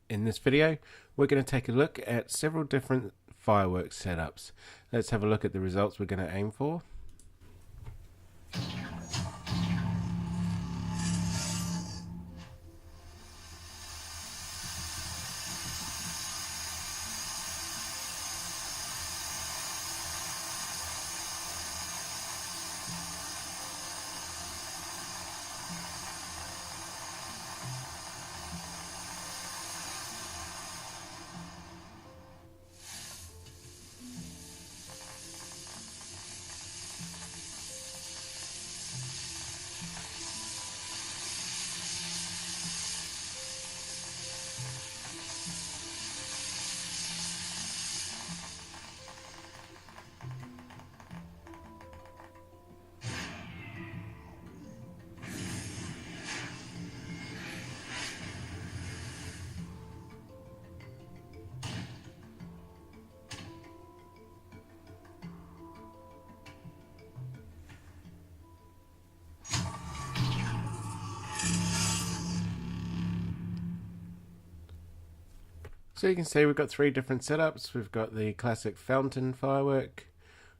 In this video, we're going to take a look at several different fireworks setups. Let's have a look at the results we're going to aim for. So you can see we've got three different setups. We've got the classic fountain firework,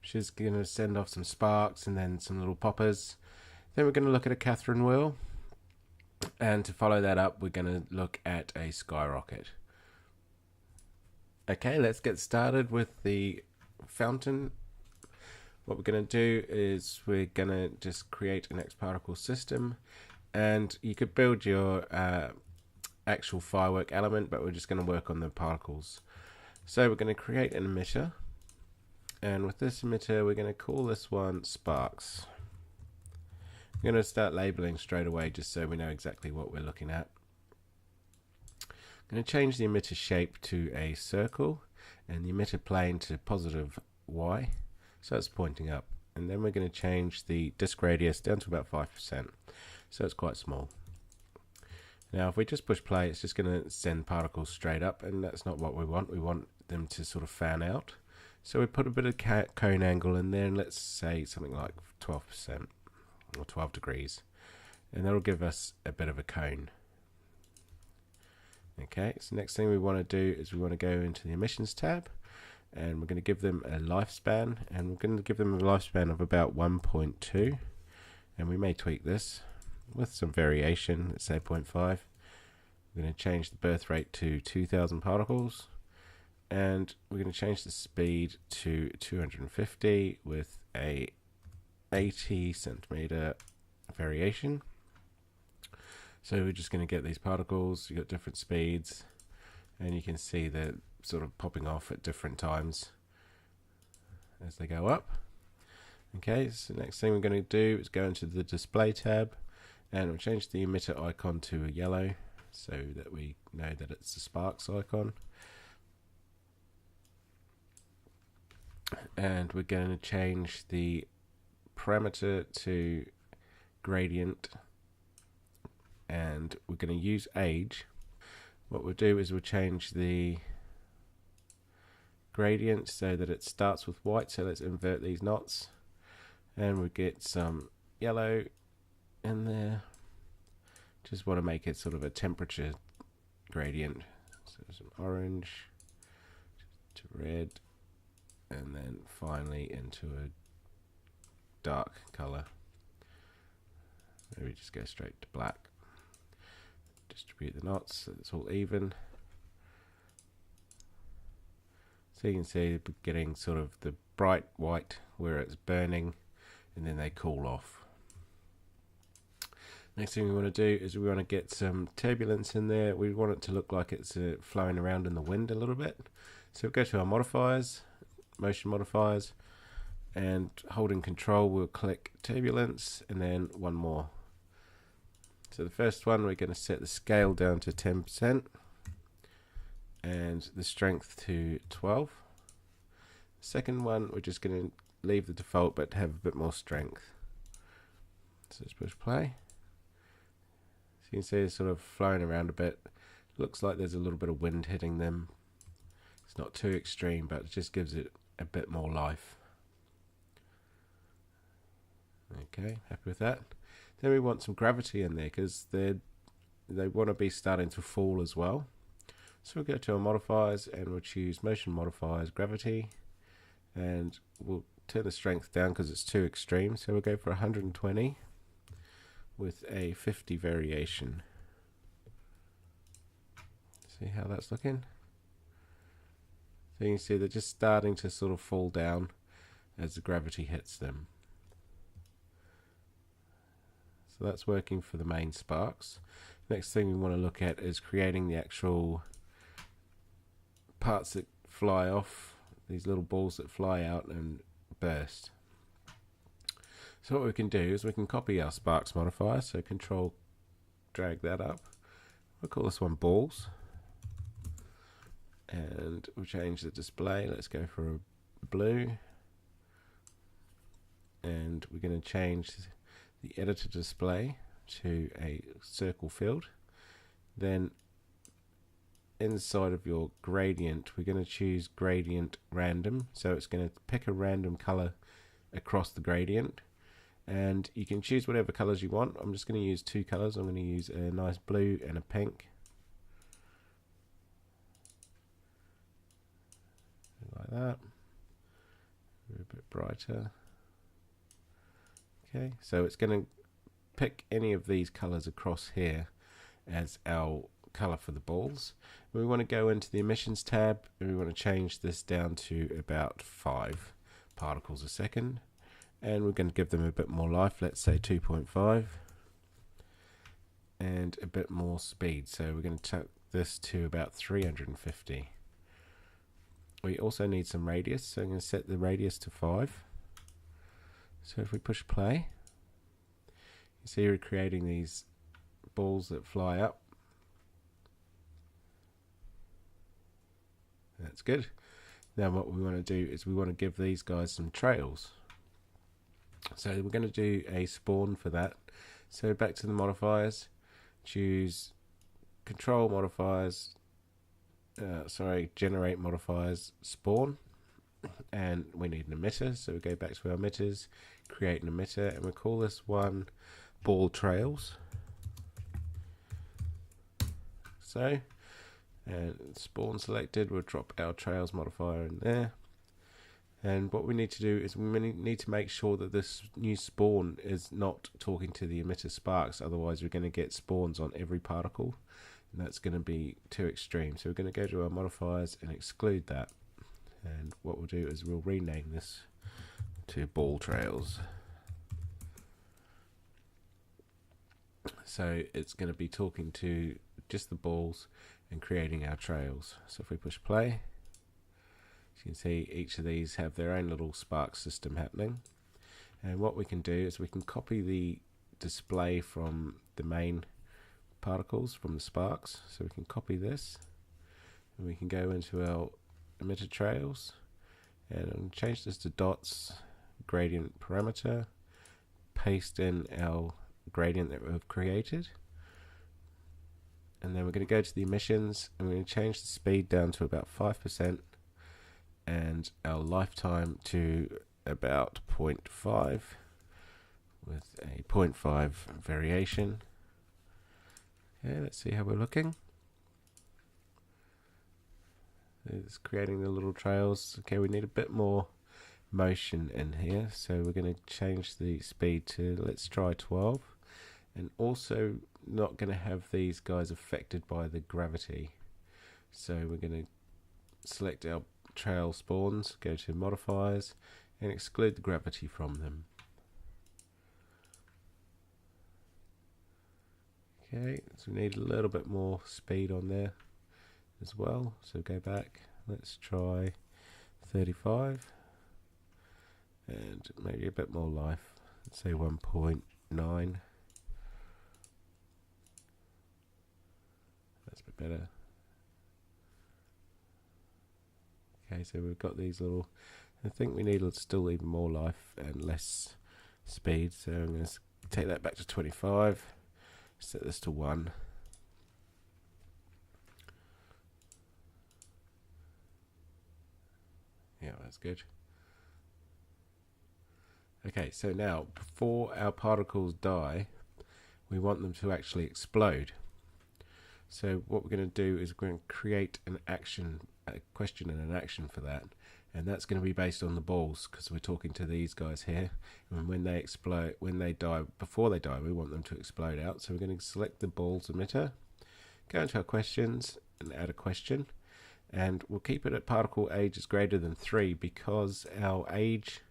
which is going to send off some sparks and then some little poppers. Then we're going to look at a Catherine wheel, and to follow that up we're going to look at a skyrocket. Okay, let's get started with the fountain. What we're going to do is we're going to just create an X particle system, and you could build your actual firework element, but we're just going to work on the particles. So we're going to create an emitter, and with this emitter we're going to call this one sparks. We're going to start labeling straight away just so we know exactly what we're looking at. I'm going to change the emitter shape to a circle and the emitter plane to positive Y, so it's pointing up, and then we're going to change the disk radius down to about 5%, so it's quite small. Now if we just push play, it's just going to send particles straight up, and that's not what we want. We want them to sort of fan out. So we put a bit of cone angle in there, and let's say something like 12% or 12 degrees, and that'll give us a bit of a cone. Okay, so next thing we want to do is we want to go into the emissions tab, and we're going to give them a lifespan, and we're going to give them a lifespan of about 1.2, and we may tweak this with some variation, let's say 0.5. We're going to change the birth rate to 2000 particles, and we're going to change the speed to 250 with a 80 centimeter variation. So we're just going to get these particles. You've got different speeds, and you can see they're sort of popping off at different times as they go up. Okay, so next thing we're going to do is go into the display tab, and we'll change the emitter icon to a yellow so that we know that it's the sparks icon. And we're going to change the parameter to gradient, and we're going to use age. What we'll do is we'll change the gradient so that it starts with white, so let's invert these knots, and we get some yellow in there. Just want to make it sort of a temperature gradient, so some orange to red, and then finally into a dark color. Maybe just go straight to black. Distribute the knots so it's all even. So you can see we're getting sort of the bright white where it's burning, and then they cool off. Next thing we want to do is we want to get some turbulence in there. We want it to look like it's flowing around in the wind a little bit. So we'll go to our modifiers, motion modifiers, and holding control we'll click turbulence, and then one more. So the first one we're going to set the scale down to 10% and the strength to 12. The second one we're just going to leave the default but have a bit more strength. So let's push play. So you can see it's sort of flowing around a bit. Looks like there's a little bit of wind hitting them. It's not too extreme, but it just gives it a bit more life. Okay, happy with that. Then we want some gravity in there because they want to be starting to fall as well. So we'll go to our modifiers and we'll choose motion modifiers gravity, and we'll turn the strength down because it's too extreme, so we'll go for 120 with a 50 variation. See how that's looking? So you can see they're just starting to sort of fall down as the gravity hits them. So that's working for the main sparks. Next thing we want to look at is creating the actual parts that fly off, these little balls that fly out and burst. So what we can do is we can copy our sparks modifier, so control drag that up. We'll call this one balls, and we'll change the display. Let's go for a blue, and we're going to change the editor display to a circle field. Then inside of your gradient, we're going to choose gradient random, so it's going to pick a random color across the gradient, and you can choose whatever colors you want. I'm just going to use two colors. I'm going to use a nice blue and a pink, like that, a bit brighter. Okay, so it's going to pick any of these colors across here as our color for the balls. We want to go into the emissions tab, and we want to change this down to about 5 particles a second, and we're going to give them a bit more life, let's say 2.5, and a bit more speed, so we're going to take this to about 350. We also need some radius, so I'm going to set the radius to 5. So if we push play, you see we're creating these balls that fly up. That's good. Now what we want to do is we want to give these guys some trails. So we're going to do a spawn for that. So back to the modifiers, choose control modifiers, generate modifiers, spawn, and we need an emitter, so we go back to our emitters, create an emitter, and we'll call this one ball trails. So, and spawn selected, we'll drop our trails modifier in there. And what we need to do is we need to make sure that this new spawn is not talking to the emitter sparks, otherwise we're going to get spawns on every particle, and that's going to be too extreme. So we're going to go to our modifiers and exclude that. And what we'll do is we'll rename this to ball trails. So it's going to be talking to just the balls and creating our trails. So if we push play, as you can see each of these have their own little spark system happening. And what we can do is we can copy the display from the main particles, from the sparks. So we can copy this, and we can go into our emitter trails, and I'll change this to dots, gradient parameter, paste in our gradient that we've created, and then we're going to go to the emissions, and we're going to change the speed down to about 5% and our lifetime to about 0.5 with a 0.5 variation. Okay, let's see how we're looking. It's creating the little trails. Okay, we need a bit more motion in here, so we're going to change the speed to, let's try 12, and also not going to have these guys affected by the gravity. So we're going to select our trail spawns, go to modifiers, and exclude the gravity from them. Okay, so we need a little bit more speed on there as well, so go back, let's try 35, and maybe a bit more life, let's say 1.9. That's a bit better. Okay, so we've got these little, I think we need still even more life and less speed, so I'm going to take that back to 25, set this to 1. Yeah, that's good. Okay, so now before our particles die, we want them to actually explode. So what we're going to do is we're going to create an action, a question and an action for that, and that's going to be based on the balls, because we're talking to these guys here, and when they explode, when they die, before they die, we want them to explode out. So we're going to select the balls emitter, go into our questions and add a question, and we'll keep it at particle age is greater than 3 because our age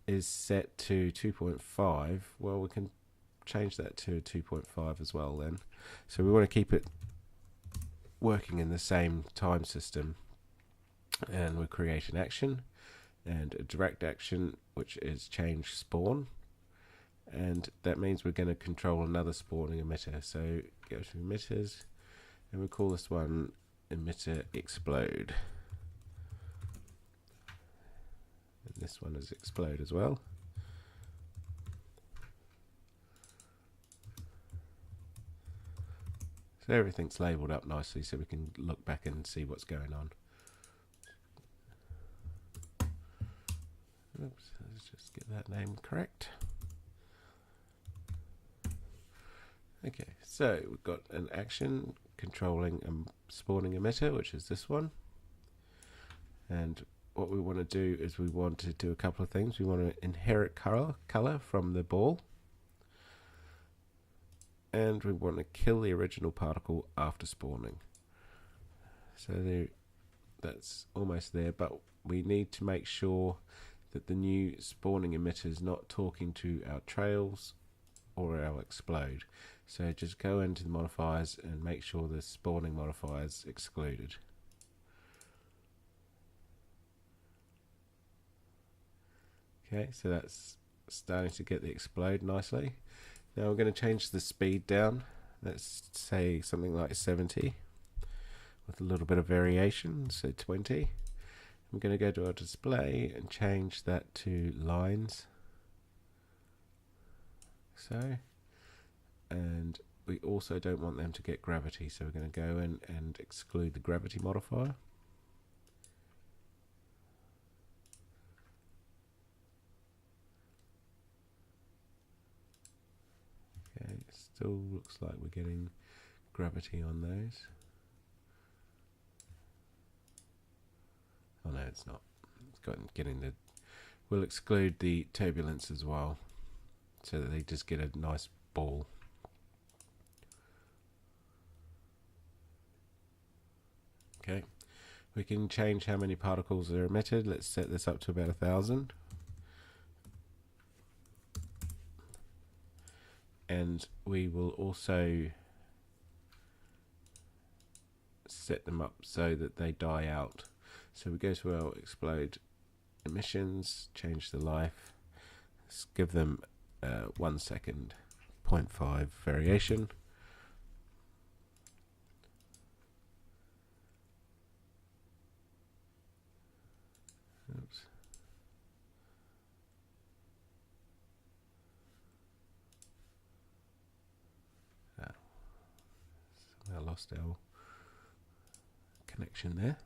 is set to 2.5. Well, we can change that to 2.5 as well then. So we want to keep it working in the same time system, and we'll create an action and a direct action, which is change spawn, and that means we're going to control another spawning emitter. So go to emitters, and we'll call this one emitter explode, and this one is explode as well. So everything's labeled up nicely so we can look back and see what's going on. Oops, let's just get that name correct. Okay, so we've got an action controlling a spawning emitter, which is this one. And what we want to do is we want to do a couple of things. We want to inherit color from the ball, and we want to kill the original particle after spawning. So that's almost there, but we need to make sure that the new spawning emitter is not talking to our trails or our explode. So just go into the modifiers and make sure the spawning modifier is excluded. Okay, so that's starting to get the explode nicely. Now we're going to change the speed down. Let's say something like 70 with a little bit of variation, so 20. I'm going to go to our display and change that to lines. So, and we also don't want them to get gravity, so we're going to go in and exclude the gravity modifier. Okay, it still looks like we're getting gravity on those. Oh no, it's not. It's getting the. We'll exclude the turbulence as well, so that they just get a nice ball. Okay, we can change how many particles are emitted. Let's set this up to about 1,000. And we will also set them up so that they die out. So we go to our explode emissions, change the life, let's give them 1 second, 0.5 variation. Oops. I lost our connection there.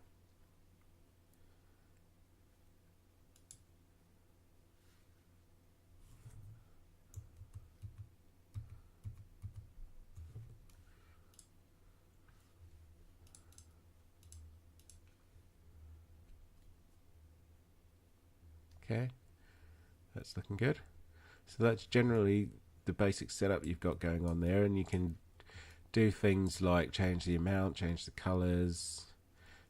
Okay, that's looking good. So that's generally the basic setup you've got going on there, and you can do things like change the amount, change the colors,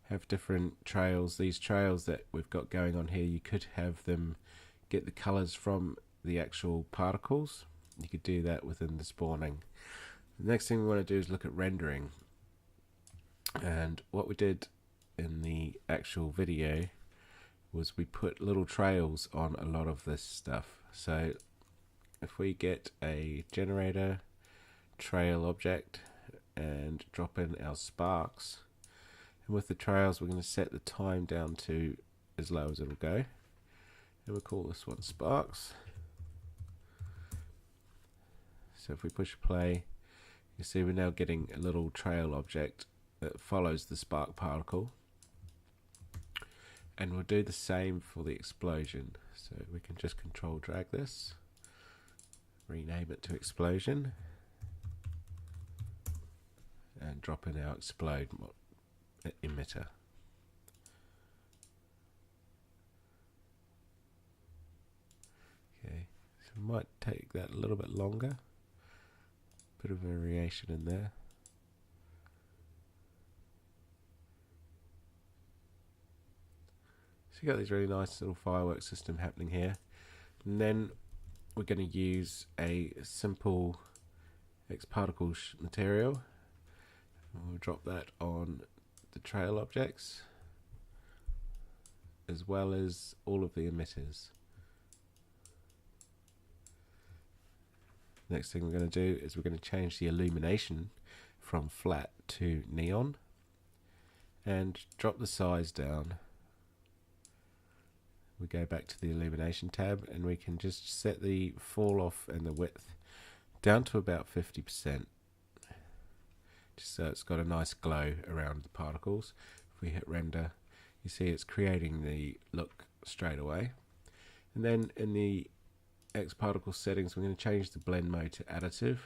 have different trails. These trails that we've got going on here, you could have them get the colors from the actual particles. You could do that within the spawning. The next thing we want to do is look at rendering. And what we did in the actual video was we put little trails on a lot of this stuff. So if we get a generator trail object and drop in our sparks, and with the trails we're going to set the time down to as low as it'll go, and we'll call this one sparks. So if we push play, you see we're now getting a little trail object that follows the spark particle, and we'll do the same for the explosion. So we can just control drag this, rename it to explosion, and drop in our explode emitter. Okay, so we might take that a little bit longer. Bit of variation in there. So you got this really nice little fireworks system happening here, and then we're going to use a simple X particle material. We'll drop that on the trail objects as well as all of the emitters. Next thing we're going to do is we're going to change the illumination from flat to neon and drop the size down. We go back to the illumination tab and we can just set the fall off and the width down to about 50%, just so it's got a nice glow around the particles. If we hit render, you see it's creating the look straight away. And then in the X particle settings, we're going to change the blend mode to additive,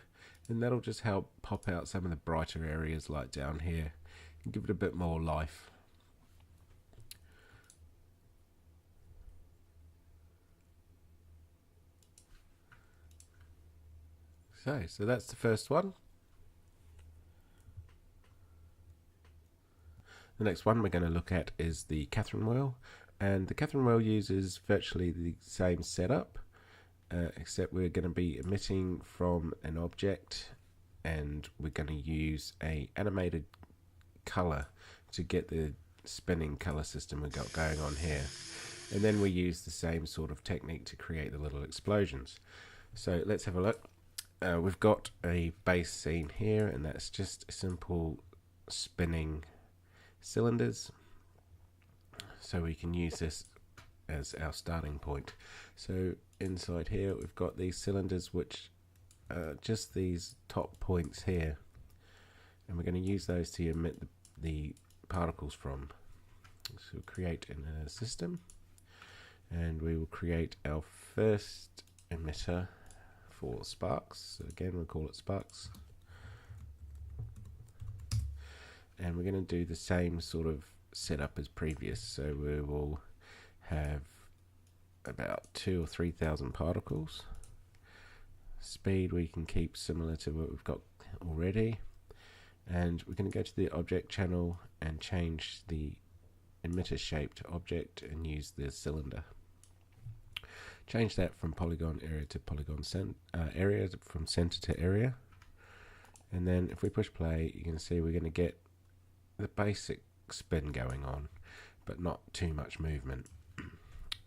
and that'll just help pop out some of the brighter areas like down here and give it a bit more life. So that's the first one. The next one we're going to look at is the Catherine wheel, and the Catherine wheel uses virtually the same setup, except we're going to be emitting from an object, and we're going to use a animated color to get the spinning color system we've got going on here, and then we use the same sort of technique to create the little explosions. So let's have a look. We've got a base scene here, and that's just simple spinning cylinders, so we can use this as our starting point. So inside here we've got these cylinders, which are just these top points here, and we're going to use those to emit the particles from. So create in a system, and we will create our first emitter for sparks. So again, we'll call it sparks, and we're going to do the same sort of setup as previous. So we will have about 2,000 or 3,000 particles. Speed we can keep similar to what we've got already, and we're going to go to the object channel and change the emitter shape to object and use the cylinder. Change that from polygon area to polygon area, from center to area, and then if we push play, you can see we're going to get the basic spin going on, but not too much movement.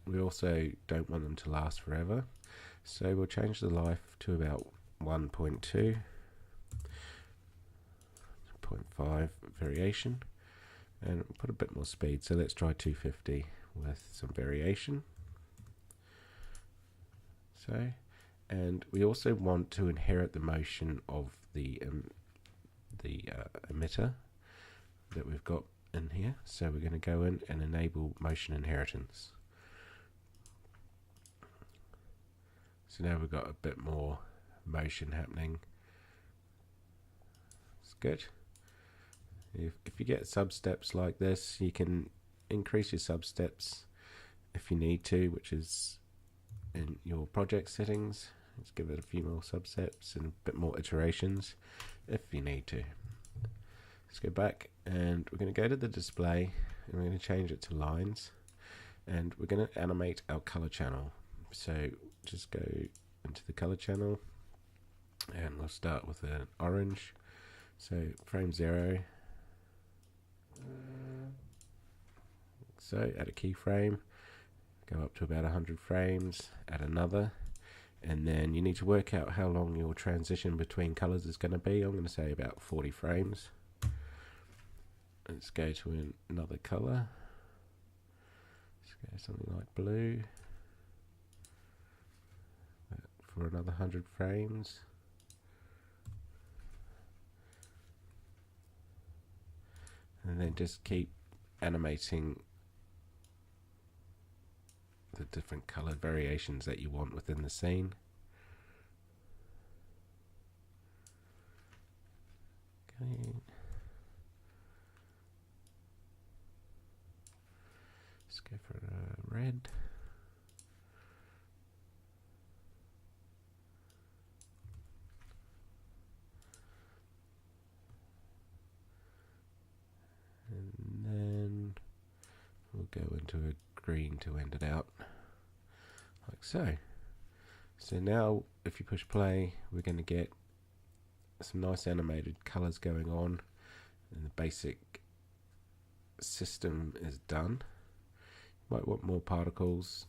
We also don't want them to last forever, so we'll change the life to about 1.2, 0.5 variation, and put a bit more speed. So let's try 250 with some variation. So, and we also want to inherit the motion of the emitter that we've got in here. So we're going to go in and enable motion inheritance. So now we've got a bit more motion happening. It's good. If you get sub-steps like this, you can increase your sub-steps if you need to, which is in your project settings. Let's give it a few more subsets and a bit more iterations if you need to. Let's go back, and we're going to go to the display, and we're going to change it to lines, and we're going to animate our color channel. So just go into the color channel, and we'll start with an orange. So frame 0. So add a keyframe. Go up to about 100 frames, add another, and then you need to work out how long your transition between colors is going to be. I'm going to say about 40 frames. Let's go to another color. Let's go something like blue for another 100 frames. And then just keep animating the different color variations that you want within the scene. Okay. Let's go for red. And then we'll go into a green to end it out, like so. So now if you push play, we're going to get some nice animated colors going on, and the basic system is done. You might want more particles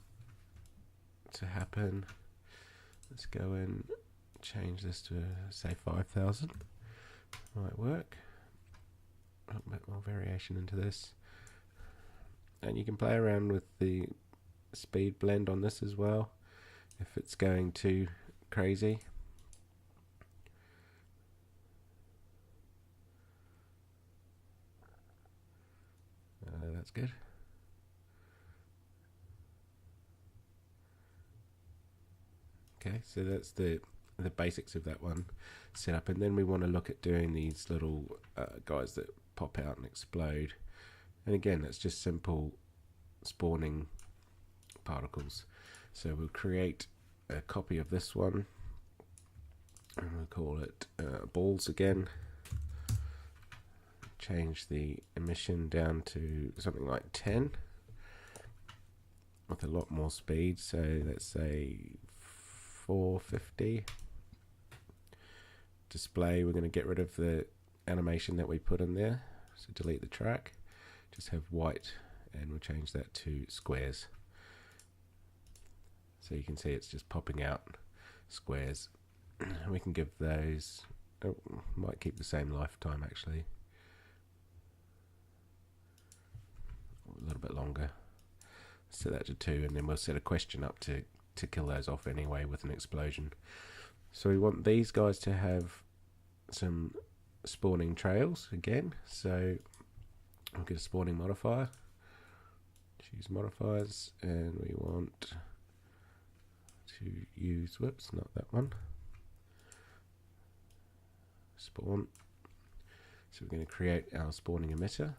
to happen. Let's go and change this to say 5,000. Might work. A bit more variation into this, and you can play around with the speed blend on this as well if it's going too crazy. That's good. Okay, so that's the basics of that one set up, and then we want to look at doing these little guys that pop out and explode, and again that's just simple spawning particles. So we'll create a copy of this one and we'll call it balls again. Change the emission down to something like 10 with a lot more speed, so let's say 450. Display, we're going to get rid of the animation that we put in there, so delete the track, just have white, and we'll change that to squares. So you can see it's just popping out squares. We can give those, might keep the same lifetime actually, a little bit longer. Set that to 2, and then we'll set a question up to kill those off anyway with an explosion. So we want these guys to have some spawning trails again, so we'll get a spawning modifier, choose modifiers, and we want to use, whoops, not that one, spawn. So we're going to create our spawning emitter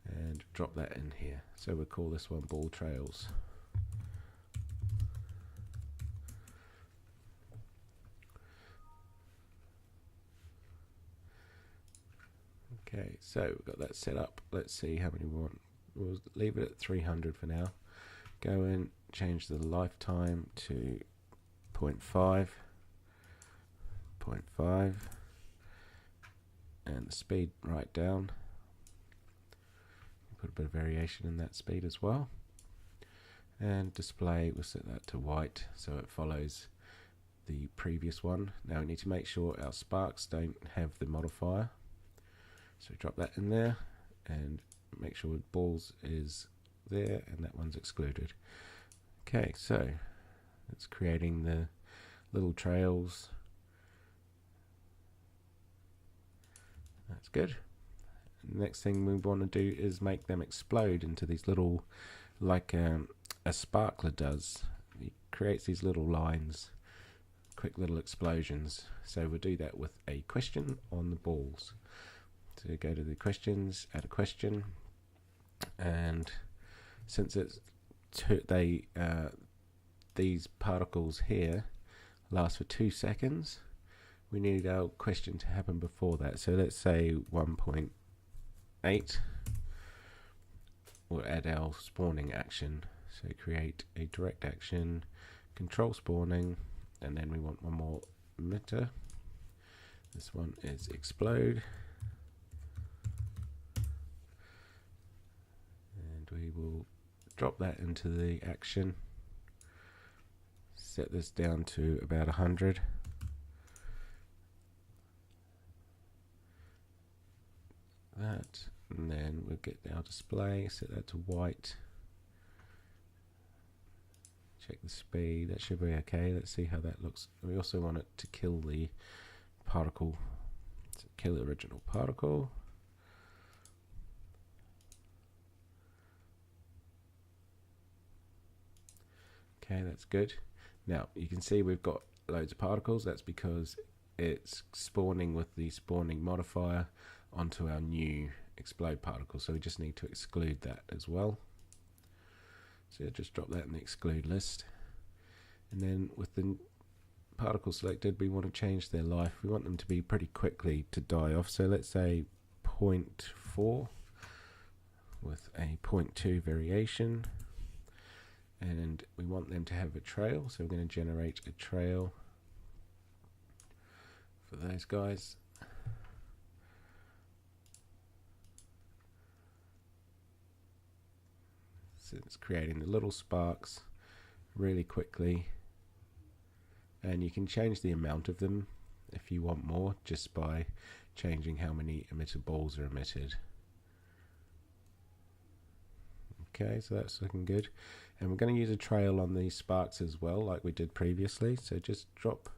and drop that in here. So we'll call this one ball trails. Okay, so we've got that set up. Let's see how many we want. We'll leave it at 300 for now. Go and change the lifetime to 0.5, 0.5, and the speed right down. Put a bit of variation in that speed as well. And display, we'll set that to white so it follows the previous one. Now we need to make sure our sparks don't have the modifier. So drop that in there and make sure balls is there and that one's excluded. Okay, so it's creating the little trails. That's good. Next thing we want to do is make them explode into these little, like a sparkler does. It creates these little lines, quick little explosions. So we'll do that with a question on the balls. So go to the questions, add a question, and since it's these particles here last for 2 seconds, we need our question to happen before that. So let's say 1.8. We'll add our spawning action. So create a direct action, control spawning, and then we want one more emitter. This one is explode. And we will drop that into the action. Set this down to about 100. That, and then we'll get our display, set that to white. Check the speed, that should be okay. Let's see how that looks. We also want it to kill the particle, so kill the original particle. Okay, that's good. Now you can see we've got loads of particles. That's because it's spawning with the spawning modifier onto our new explode particle, so we just need to exclude that as well. So just drop that in the exclude list. And then with the particle selected, we want to change their life. We want them to be pretty quickly to die off. So let's say 0.4 with a 0.2 variation. And we want them to have a trail. So we're going to generate a trail for those guys. So it's creating the little sparks really quickly. And you can change the amount of them if you want more, just by changing how many emitter balls are emitted. Okay, so that's looking good. And we're going to use a trail on these sparks as well, like we did previously. So just drop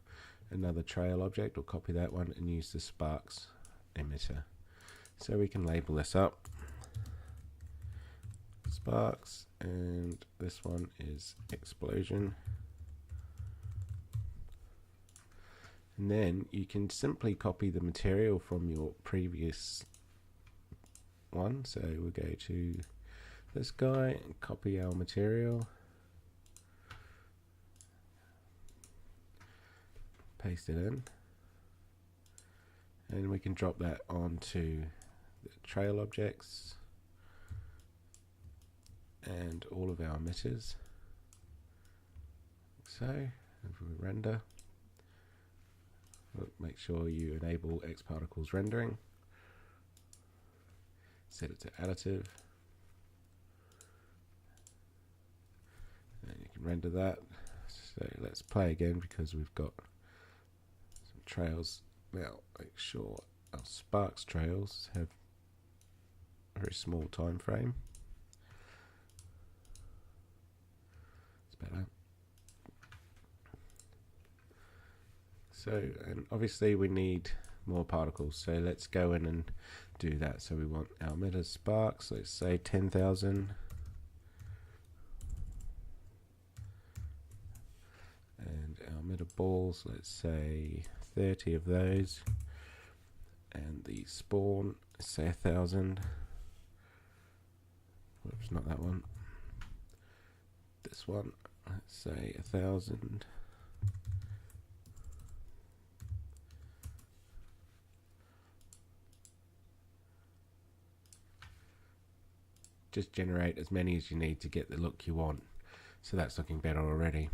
another trail object or copy that one and use the sparks emitter. So we can label this up. Sparks, and this one is explosion. And then you can simply copy the material from your previous one. So we'll go to this guy and copy our material, paste it in, and we can drop that onto the trail objects and all of our emitters. So if we render, make sure you enable X particles rendering, set it to additive, and you can render that. So let's play again because we've got some trails. Now make sure our sparks trails have a very small time frame. It's better. So, and obviously we need more particles, so let's go in and do that. So we want our emitter sparks, let's say 10,000, and our emitter balls, let's say 30 of those, and the spawn, let's say 1,000. Whoops, not that one. This one, let's say 1,000. Just generate as many as you need to get the look you want. So that's looking better already.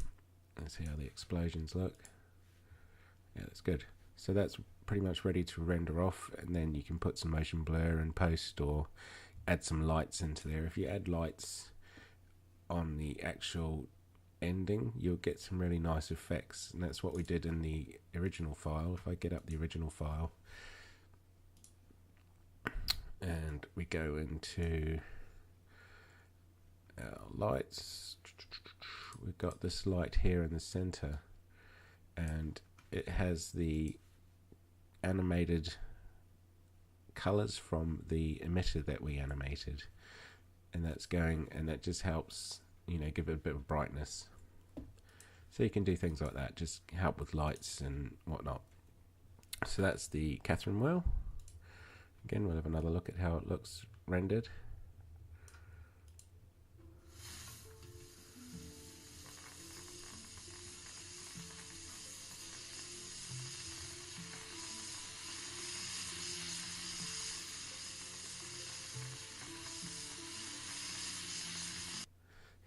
Let's see how the explosions look. Yeah, that's good. So that's pretty much ready to render off, and then you can put some motion blur in post or add some lights into there. If you add lights on the actual ending, you'll get some really nice effects, and that's what we did in the original file. If I get up the original file and we go into our lights, we've got this light here in the center, and it has the animated colors from the emitter that we animated, and that's going, and that just helps, you know, give it a bit of brightness. So you can do things like that, just help with lights and whatnot. So that's the Catherine wheel. Again, we'll have another look at how it looks rendered.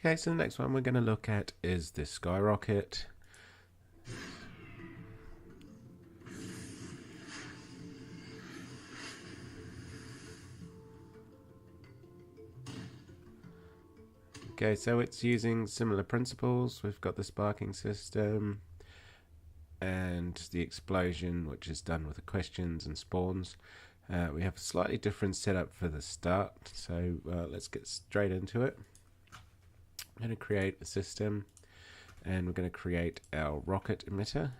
Okay, so the next one we're going to look at is the skyrocket. Okay, so it's using similar principles. We've got the sparking system and the explosion, which is done with the questions and spawns. We have a slightly different setup for the start, so let's get straight into it. I'm going to create a system, and we're going to create our rocket emitter.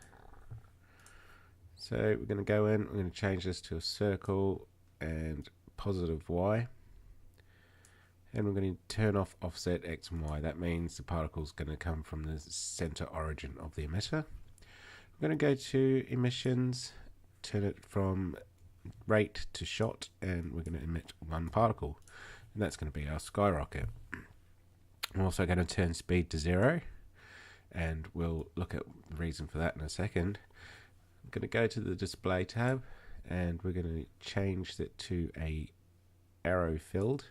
So we're going to go in, we're going to change this to a circle and positive Y, and we're going to turn off offset X and Y. That means the particle is going to come from the center origin of the emitter. We're going to go to emissions, turn it from rate to shot, and we're going to emit one particle, and that's going to be our skyrocket. I'm also going to turn speed to 0, and we'll look at the reason for that in a second. I'm going to go to the display tab, and we're going to change it to a arrow filled,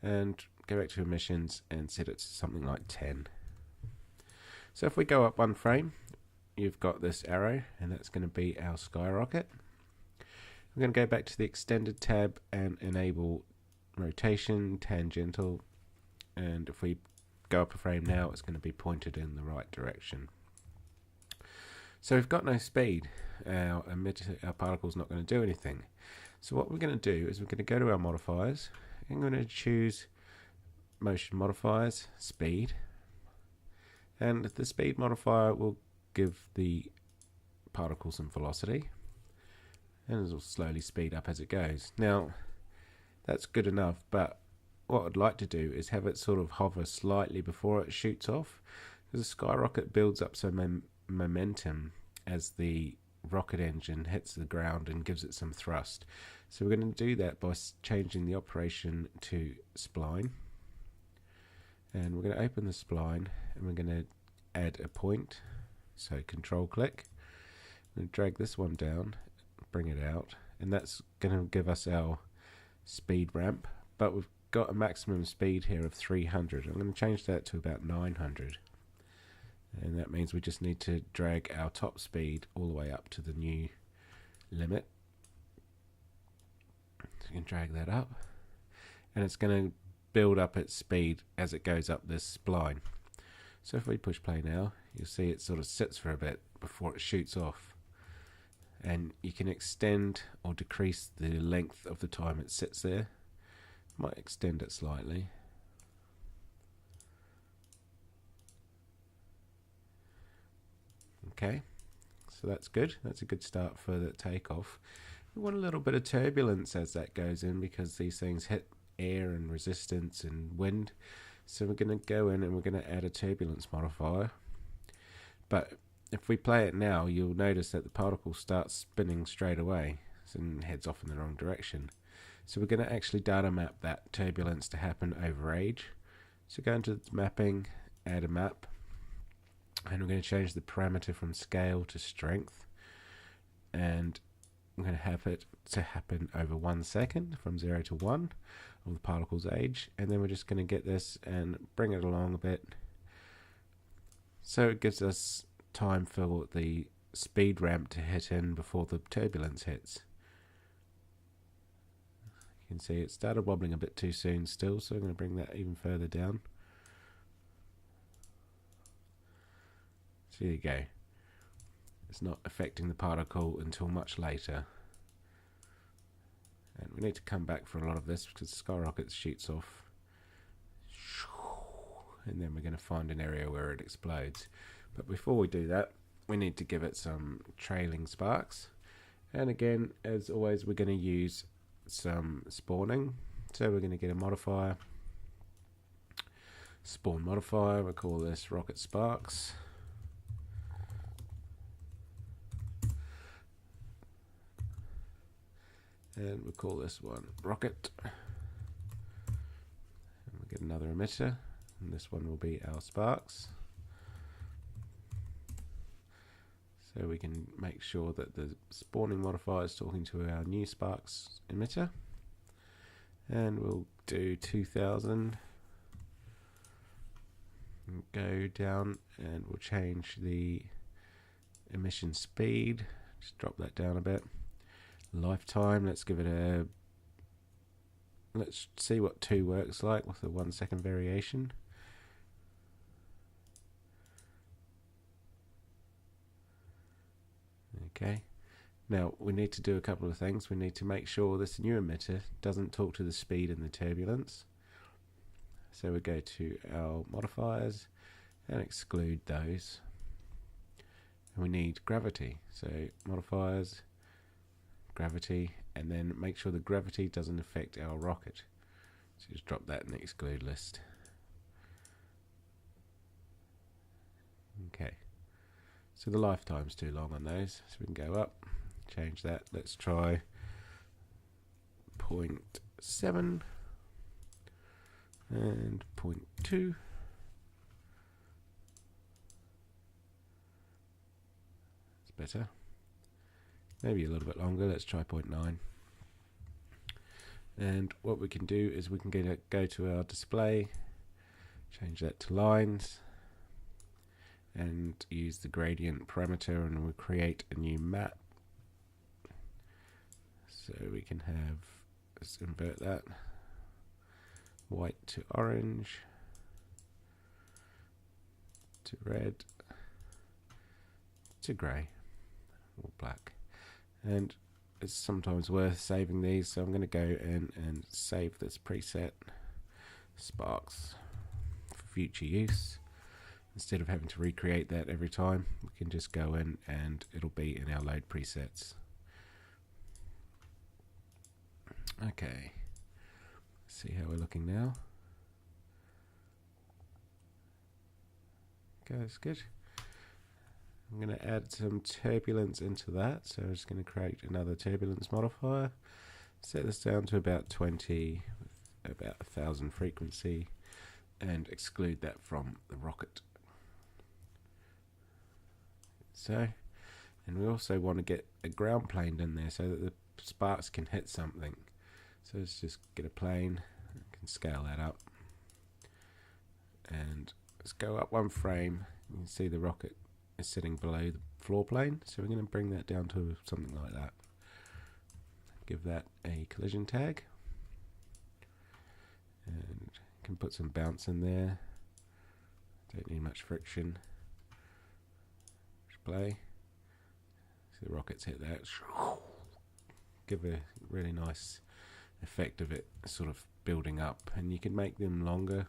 and go back to emissions and set it to something like 10. So if we go up one frame, you've got this arrow, and that's going to be our skyrocket. We're going to go back to the extended tab and enable rotation, tangential, and if we go up a frame now, it's going to be pointed in the right direction. So we've got no speed. Our particle's not going to do anything. So what we're going to do is we're going to go to our modifiers. I'm going to choose motion modifiers, speed, and the speed modifier will give the particle some velocity, and it will slowly speed up as it goes. Now that's good enough, but what I'd like to do is have it sort of hover slightly before it shoots off, because the skyrocket builds up some momentum as the rocket engine hits the ground and gives it some thrust. So we're going to do that by changing the operation to spline, and we're going to open the spline and we're going to add a point, so control click. I'm going to drag this one down, bring it out, and that's going to give us our speed ramp, but we've got a maximum speed here of 300. I'm going to change that to about 900, and that means we just need to drag our top speed all the way up to the new limit. So you can drag that up, and it's going to build up its speed as it goes up this spline. So if we push play now, you'll see it sort of sits for a bit before it shoots off, and you can extend or decrease the length of the time it sits there. Might extend it slightly. Okay, so that's good. That's a good start for the takeoff. We want a little bit of turbulence as that goes in, because these things hit air and resistance and wind. So we're going to go in and we're going to add a turbulence modifier. But if we play it now, you'll notice that the particle starts spinning straight away and heads off in the wrong direction. So we're going to actually data map that turbulence to happen over age. So go into mapping, add a map, and we're going to change the parameter from scale to strength, and I'm going to have it to happen over 1 second from 0 to 1 of the particle's age, and then we're just going to get this and bring it along a bit so it gives us time for the speed ramp to hit in before the turbulence hits. You can see it started wobbling a bit too soon still, so I'm going to bring that even further down. So there you go. It's not affecting the particle until much later. And we need to come back for a lot of this because the skyrocket shoots off. And then we're going to find an area where it explodes. But before we do that, we need to give it some trailing sparks. And again, as always, we're going to use some spawning. So we're going to get a modifier, spawn modifier. We'll call this rocket sparks. And we'll call this one rocket. And we'll get another emitter, and this one will be our sparks. So we can make sure that the spawning modifier is talking to our new sparks emitter. And we'll do 2000. And go down, and we'll change the emission speed. Just drop that down a bit. Lifetime, let's give it a, let's see what 2 works like with a 1 second variation. Okay, now we need to do a couple of things. We need to make sure this new emitter doesn't talk to the speed and the turbulence. So we go to our modifiers and exclude those. And we need gravity, so modifiers, gravity, and then make sure the gravity doesn't affect our rocket. So just drop that in the exclude list. Okay, so the lifetime's too long on those, so we can go up, change that. Let's try 0.7 and 0.2. better. Maybe a little bit longer. Let's try 0.9. And what we can do is we can go to our display, change that to lines, and use the gradient parameter, and we'll create a new map. So we can have, let's invert that, white to orange, to red, to grey, or black. And it's sometimes worth saving these, so I'm going to go in and save this preset, Sparks, for future use. Instead of having to recreate that every time, we can just go in and it'll be in our load presets. Okay, let's see how we're looking now. Okay, that's good. I'm going to add some turbulence into that, so I'm just going to create another turbulence modifier, set this down to about 20 with about 1000 frequency, and exclude that from the rocket. So, and we also want to get a ground plane in there so that the sparks can hit something. So let's just get a plane, I can scale that up, and let's go up one frame. You can see the rocket is sitting below the floor plane, so we're going to bring that down to something like that. Give that a collision tag, and you can put some bounce in there. Don't need much friction. Just play. So the rockets hit that. Give a really nice effect of it sort of building up, and you can make them longer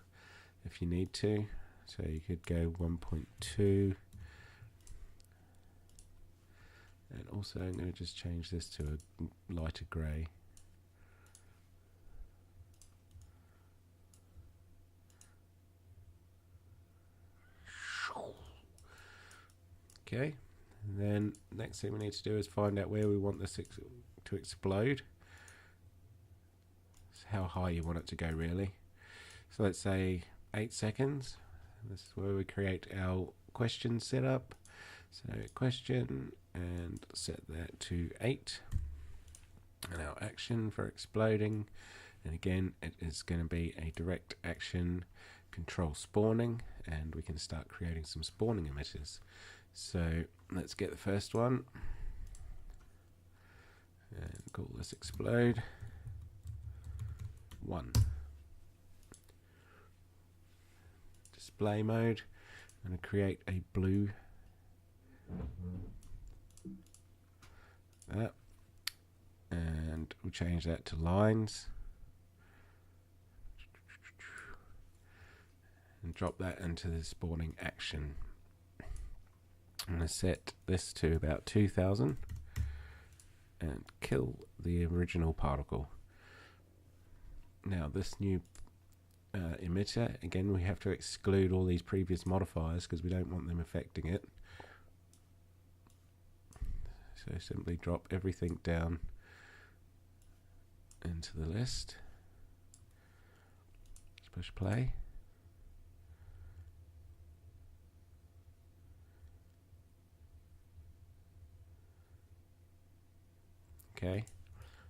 if you need to. So you could go 1.2. And also I'm going to just change this to a lighter grey. Okay, and then next thing we need to do is find out where we want this to explode. So how high you want it to go really. So let's say 8 seconds. This is where we create our question setup. So question, and set that to 8, and our action for exploding, and again it is going to be a direct action control spawning, and we can start creating some spawning emitters. So let's get the first one and call this explode 1. Display mode, I'm going to create a blue that, and we'll change that to lines and drop that into the spawning action. I'm going to set this to about 2000 and kill the original particle. Now this new emitter, again we have to exclude all these previous modifiers because we don't want them affecting it. So simply drop everything down into the list. Just push play. Okay,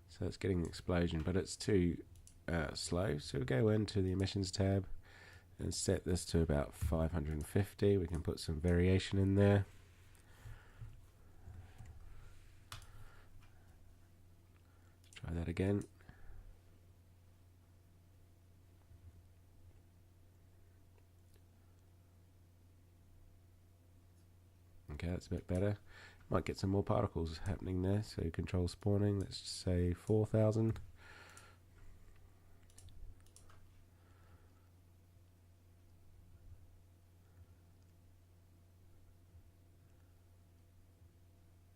so it's getting an explosion, but it's too slow. So we'll go into the emissions tab and set this to about 550. We can put some variation in there. Try that again. Okay, that's a bit better. Might get some more particles happening there. So control spawning, let's just say 4000.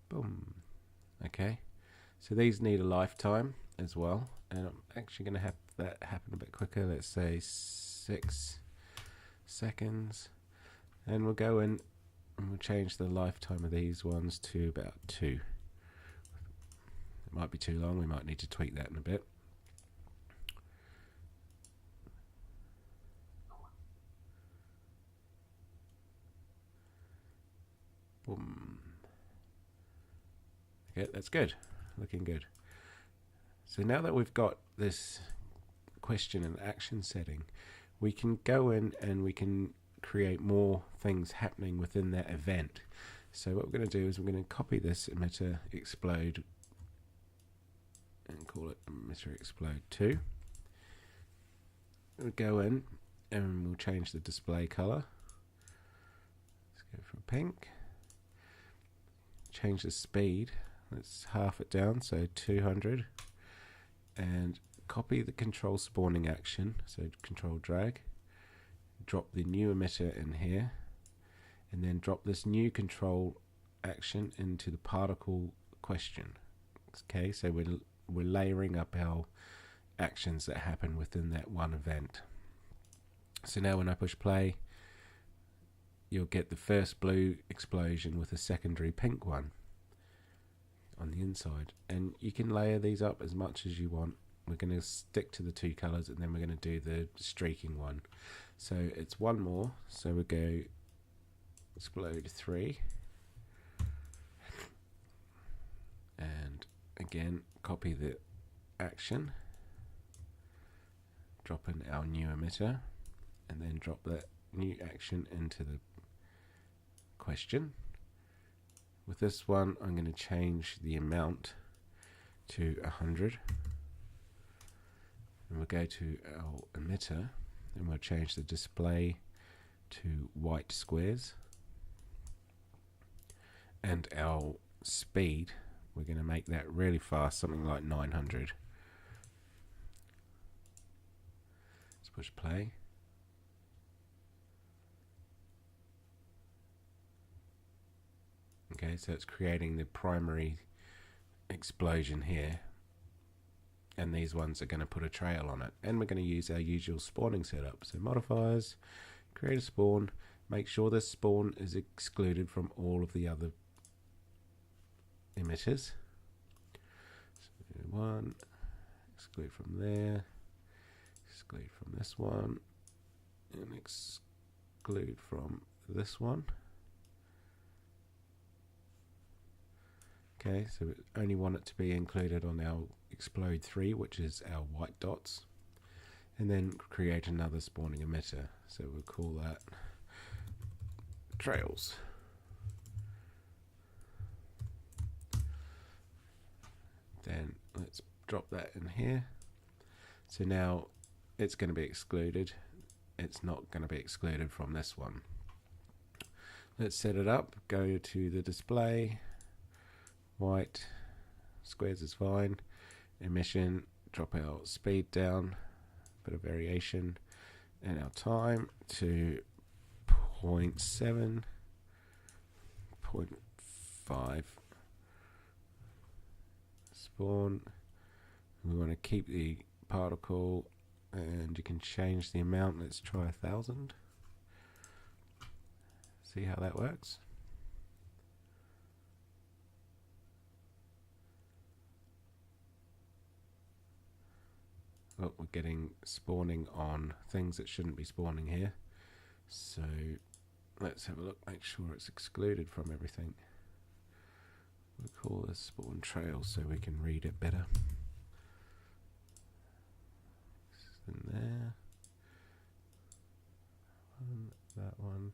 Boom. Okay, so these need a lifetime as well, and I'm actually going to have that happen a bit quicker. Let's say 6 seconds, and we'll go in and we'll change the lifetime of these ones to about 2. It might be too long, we might need to tweak that in a bit. Boom. Okay, that's good. Looking good. So now that we've got this question and action setting, we can go in and we can create more things happening within that event. So what we're going to do is we're going to copy this emitter explode and call it emitter explode 2. We'll go in and we'll change the display color. Let's go for pink. Change the speed. Let's half it down, so 200. And copy the control spawning action, so control drag. Drop the new emitter in here. And then drop this new control action into the particle question. Okay, so we're layering up our actions that happen within that one event. So now when I push play, you'll get the first blue explosion with a secondary pink one on the inside, and you can layer these up as much as you want. We're going to stick to the 2 colors, and then we're going to do the streaking one. So it's one more, so we go explode 3, and again copy the action, drop in our new emitter, and then drop that new action into the question. With this one, I'm going to change the amount to 100, and we'll go to our emitter, and we'll change the display to white squares, and our speed, we're going to make that really fast, something like 900. Let's push play. Okay, so it's creating the primary explosion here, and these ones are going to put a trail on it, and we're going to use our usual spawning setup. So modifiers, create a spawn, make sure this spawn is excluded from all of the other emitters. So 1, exclude from there, exclude from this one, and exclude from this one. Okay, so we only want it to be included on our explode 3, which is our white dots, and then create another spawning emitter. So we'll call that trails. Then let's drop that in here. So now it's going to be excluded. It's not going to be excluded from this one. Let's set it up. Go to the display. White squares is fine. Emission, drop our speed down, bit of variation, and our time to 0.7, 0.5. Spawn. We want to keep the particle, and you can change the amount. Let's try 1,000. See how that works. Oh, we're getting spawning on things that shouldn't be spawning here. So let's have a look, make sure it's excluded from everything. We'll call this spawn trail so we can read it better. It's in there. That one.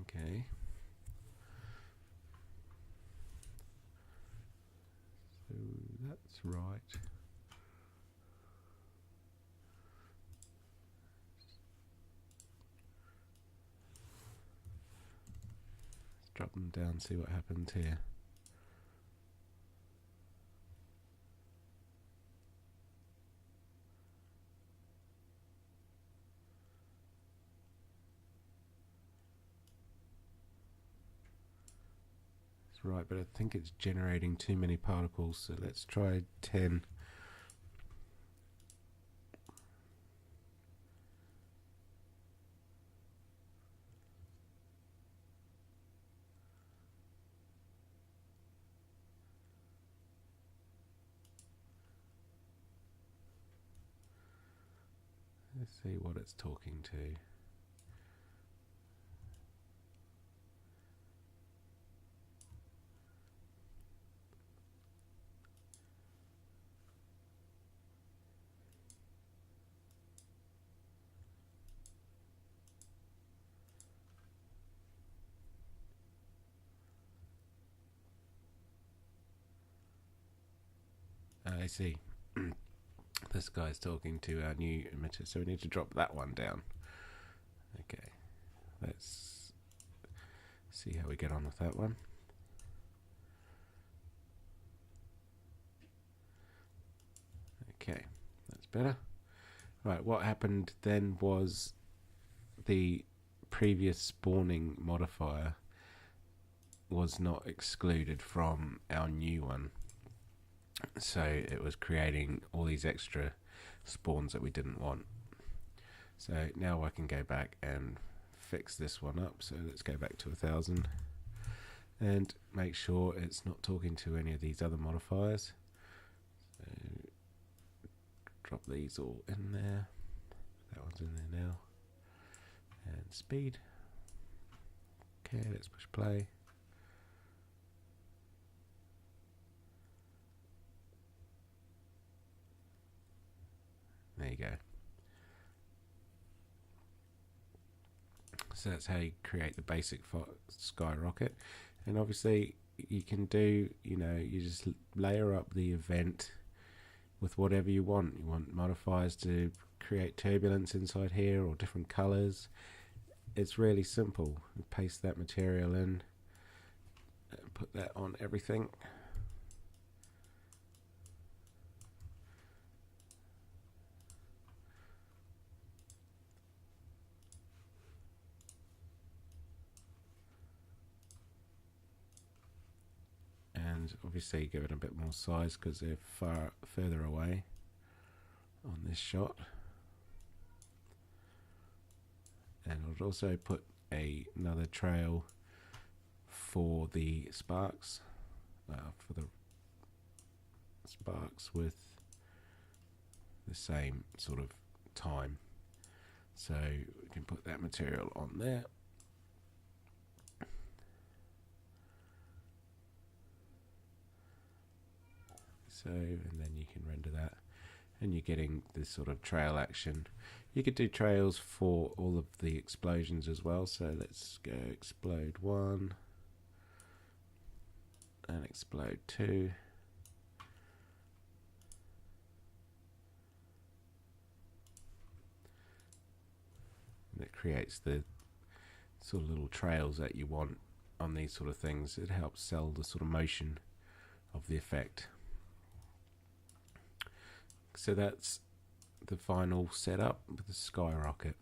Okay. So that's right. Let's drop them down, see what happens here. Right, but I think it's generating too many particles, so let's try 10. Let's see what it's talking to. I see. This guy's talking to our new emitter, so we need to drop that one down. Okay, let's see how we get on with that one. Okay, that's better. Right, what happened then was the previous spawning modifier was not excluded from our new one. So it was creating all these extra spawns that we didn't want. So now I can go back and fix this one up. So let's go back to 1000 and make sure it's not talking to any of these other modifiers. So drop these all in there. That one's in there now. And speed. Okay, let's push play. There you go. So that's how you create the basic skyrocket. And obviously you can do, you just layer up the event with whatever you want. You want modifiers to create turbulence inside here or different colors. It's really simple. You paste that material in and put that on everything. And obviously give it a bit more size because they're further away on this shot. And I'll also put another trail for the sparks, with the same sort of time. So we can put that material on there. So, and then you can render that, and you're getting this sort of trail action. You could do trails for all of the explosions as well. So let's go explode 1 and explode 2. And it creates the sort of little trails that you want on these sort of things. It helps sell the sort of motion of the effect. So that's the final setup with the skyrocket.